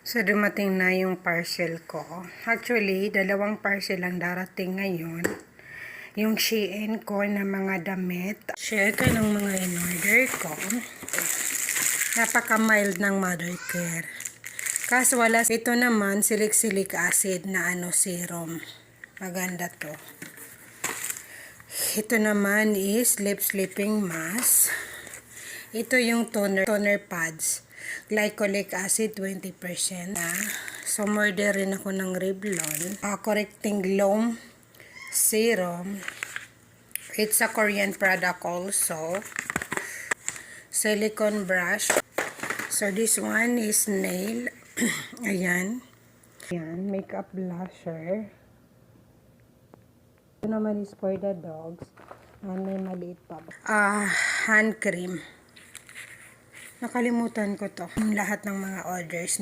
So, dumating na yung parcel ko. Actually, dalawang parcel lang darating ngayon. Yung Shein ko na mga damit. Share ko ng mga in-order ko. Napaka-mild ng mother care. Kaso wala. Ito naman, silic acid na serum. Maganda to. Ito naman is lip sleeping mask. Ito yung toner pads. Glycolic acid 20% na. So, order rin ako ng Revlon. Correcting glow serum. It's a Korean product also. Silicone brush. So, this one is nail. Ayan. Ayan, makeup blusher. Ito naman is for the dogs. And may maliit pa. Hand cream. Nakalimutan ko to. Lahat ng mga orders